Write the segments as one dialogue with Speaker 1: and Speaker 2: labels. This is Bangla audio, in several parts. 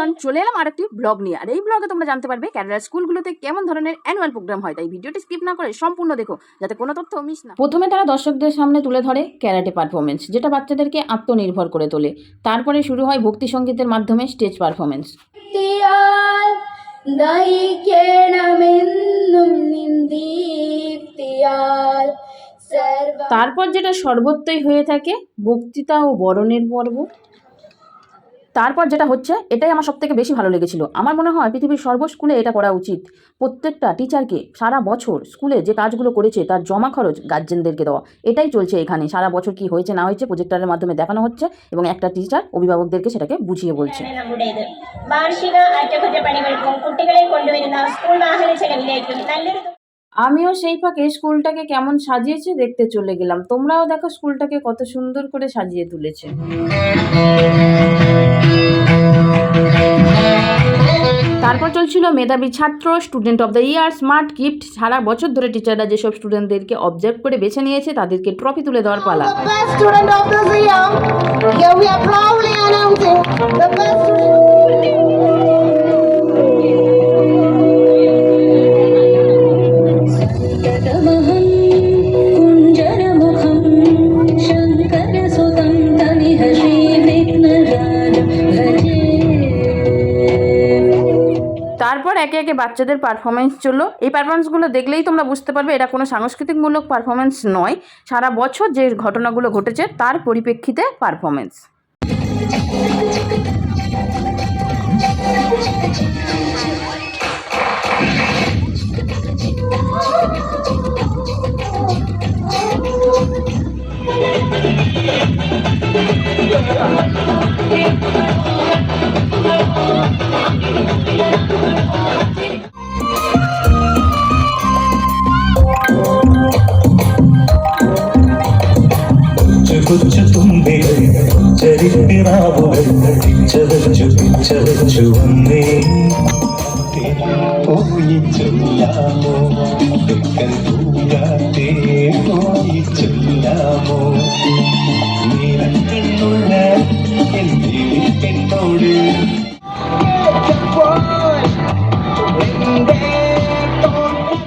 Speaker 1: এভরিওয়ান, চলে এলাম আরেকটি ব্লগ নিয়ে। আর এই ব্লগে তোমরা জানতে পারবে কেরালার স্কুলগুলোতে কেমন ধরনের অ্যানুয়াল প্রোগ্রাম হয়। তাই ভিডিওটি স্কিপ না করে সম্পূর্ণ দেখো, যাতে কোনো তথ্য মিস না। প্রথমে তারা দর্শকদের সামনে তুলে ধরে ক্যারাটে পারফরমেন্স, যেটা বাচ্চাদেরকে আত্মনির্ভর করে তোলে। তারপরে শুরু হয় ভক্তি সঙ্গীতের মাধ্যমে স্টেজ পারফরমেন্স। তারপর যেটা সর্বত্রই হয়ে থাকে, বক্তৃতা ও বরণের পর্ব। তারপর যেটা হচ্ছে, এটাই আমার সবথেকে বেশি ভালো লেগেছিল। আমার মনে হয় পৃথিবীর সর্ব স্কুলে এটা করা উচিত। প্রত্যেকটা টিচারকে সারা বছর স্কুলে যে কাজগুলো করেছে তার জমা খরচ গার্জেনদেরকে দেওয়া। এটাই চলছে এখানে। সারা বছর কি হয়েছে না হয়েছে প্রজেক্টরের মাধ্যমে দেখানো হচ্ছে এবং একটা টিচার অভিভাবকদেরকে সেটাকে বুঝিয়ে বলছে।
Speaker 2: വാർഷിക അറ്റകുറ്റപ്പണികൾക്കും കുട്ടികളെ കൊണ്ടുവരുന്ന സ്കൂൾ വാഹന ചെലവിലേക്കും നല്ലൊരു
Speaker 1: আমিও সেই ফাঁকে স্কুলটাকে কেমন সাজিয়েছে দেখতে চলে গেলাম। তোমরাও দেখো স্কুলটাকে কত সুন্দর করে সাজিয়ে তুলেছে। তারপর চলছিল মেধাবী ছাত্র, student of the year, smart gift. সারা বছর ধরে টিচাররা যেসব স্টুডেন্টদেরকে অবজার্ভ করে বেছে নিয়েছে তাদেরকে ট্রফি তুলে দেওয়ার পালা। তারপর একে একে বাচ্চাদের পারফরমেন্স চললো। এই পারফরমেন্সগুলো দেখলেই তোমরা বুঝতে পারবে এটা কোনো সাংস্কৃতিকমূলক পারফরমেন্স নয়, সারা বছর যে ঘটনাগুলো ঘটেছে তার পরিপ্রেক্ষিতে পারফরমেন্স।
Speaker 3: കൊച്ചു തുമ്പികൾ ചരിപ്പിറാവുകൾ പിച്ചവച്ചു വന്നേ പോയി ചൊല്ലാമോ തെക്കൻ പൂങ്കാറ്റേ പോയി ചൊല്ലാമോ നീലക്കണ്ണുള്ള എൻ്റെ പെണ്ണോട്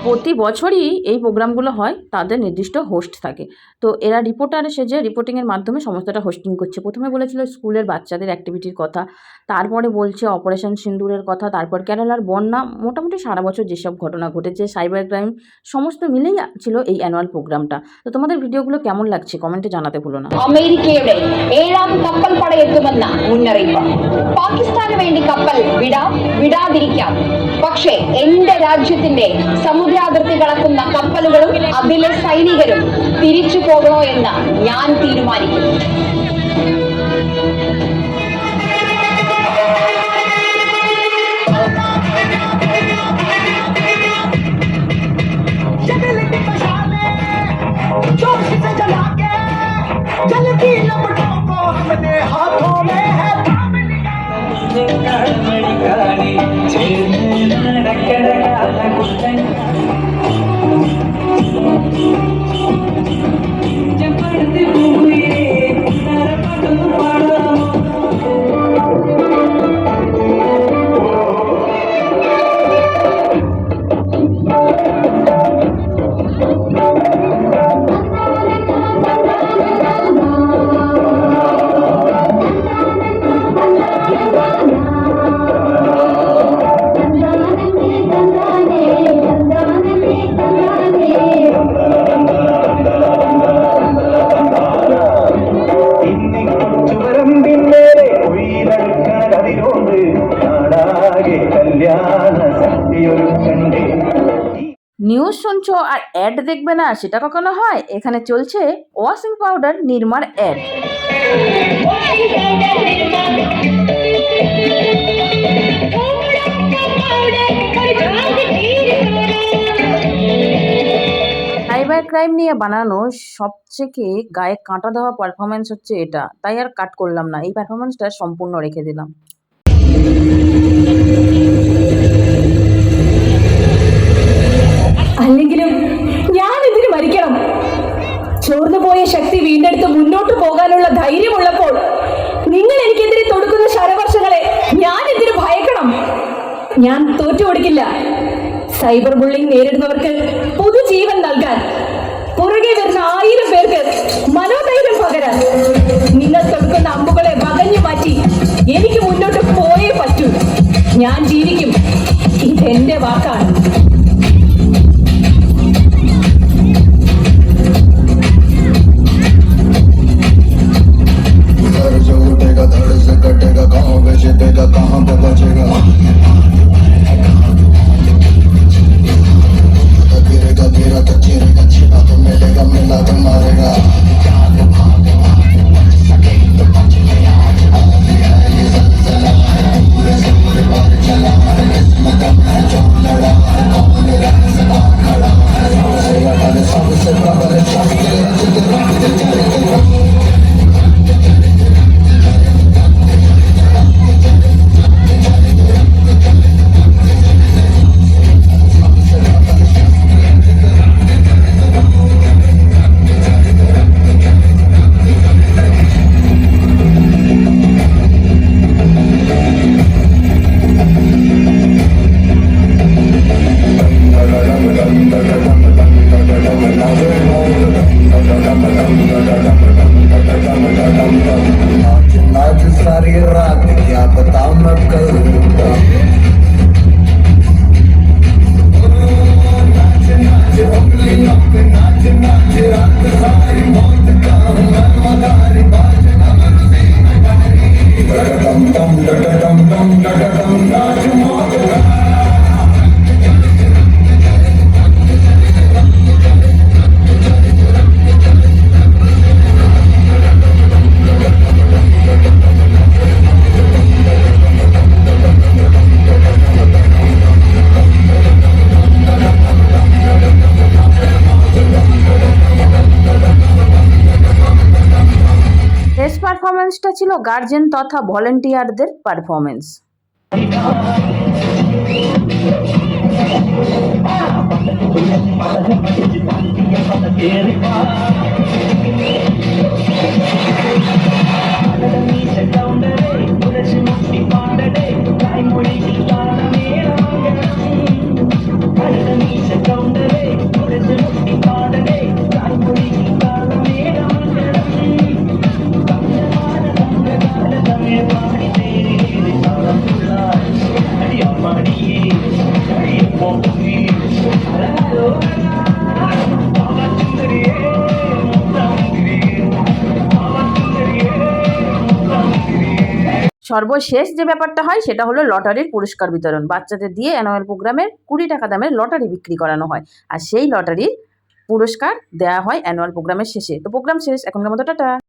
Speaker 1: প্রতি বছরই এই প্রোগ্রামগুলো হয়, তাদের নির্দিষ্ট হোস্ট থাকে। তো এরা রিপোর্টার সেজে রিপোর্টিংয়ের মাধ্যমে সমস্তটা হোস্টিং করছে। প্রথমে বলেছিল স্কুলের বাচ্চাদের অ্যাক্টিভিটির কথা, তারপরে বলছে অপারেশন সিন্দুরের কথা, তারপর কেরালার বন্যা, মোটামুটি সারা বছর যেসব ঘটনা ঘটেছে, সাইবার ক্রাইম, সমস্ত মিলেই ছিল এই অ্যানুয়াল প্রোগ্রামটা। তো তোমাদের ভিডিওগুলো কেমন লাগছে কমেন্টে জানাতে ভুলো না।
Speaker 4: അമേരിക്കയുടെ 7ാം കപ്പൽ പടയെത്തുമെന്ന മുന്നറിയിപ്പ്. പാകിസ്ഥാന് വേണ്ടി കപ്പൽ വിടാതിരിക്കാം, പക്ഷേ എന്റെ രാജ്യത്തിന്റെ സമുദ്രാതിർത്തി കടക്കുന്ന കപ്പലുകളും അതിലെ സൈനികരും തിരിച്ചു പോകണോ എന്ന് ഞാൻ തീരുമാനിക്കും.
Speaker 1: নিউজ শুনছো আর অ্যাড দেখবে না, সেটা কখনো হয়? এখানে চলছে ওয়াশিং পাউডার নির্মার অ্যাড। সাইবার ক্রাইম নিয়ে বানানো সবথেকে গায়ে কাঁটা দেওয়া পারফরমেন্স হচ্ছে এটা, তাই আর কাট করলাম না, এই পারফরমেন্সটা সম্পূর্ণ রেখে দিলাম।
Speaker 5: അല്ലെങ്കിലും ഞാൻ ഇതിന് മരിക്കണം. ചോർന്നുപോയ ശക്തി വീണ്ടെടുത്ത് മുന്നോട്ട് പോകാനുള്ള ധൈര്യമുള്ളപ്പോൾ നിങ്ങൾ എനിക്കെതിരെ തൊടുക്കുന്ന ശരവർഷങ്ങളെ ഞാൻ എന്തിനു ഭയക്കണം? ഞാൻ തോറ്റു കൊടുക്കില്ല. സൈബർ ബുള്ളിംഗ് നേരിടുന്നവർക്ക് പുതുജീവൻ നൽകാൻ, പുറകെ വരുന്ന 1000 പേർക്ക് മനോധൈര്യം പകരാൻ, നിങ്ങൾ തൊടുക്കുന്ന അമ്പുകളെ വകഞ്ഞു മാറ്റി എനിക്ക് മുന്നോട്ട് പോയേ പറ്റൂ. ഞാൻ ജീവിക്കും. ഇതെന്റെ വാക്കാണ്.
Speaker 6: सर जो उठेगा धड़ से कटेगा, कहाँ पे छिपेगा, कहाँ पे बचेगा। गिरेगा गिरा तो चिरेगा, छिपा तो मिलेगा, मिला तो मारेगा। आज सारी रात क्या बताऊं मैं करूँगा।
Speaker 1: শেষ পারফরমেন্সটা ছিল গার্জেন তথা ভলেন্টিয়ারদের পারফরমেন্স। সর্বশেষ যে ব্যাপারটা হয় সেটা হলো লটারির পুরস্কার বিতরণ। বাচ্চাদের দিয়ে অ্যানুয়াল প্রোগ্রামের 20 টাকা দামের লটারি বিক্রি করানো হয়, আর সেই লটারির পুরস্কার দেওয়া হয় অ্যানুয়াল প্রোগ্রামের শেষে। তো প্রোগ্রাম শেষ, এখনকার মতো টাটা।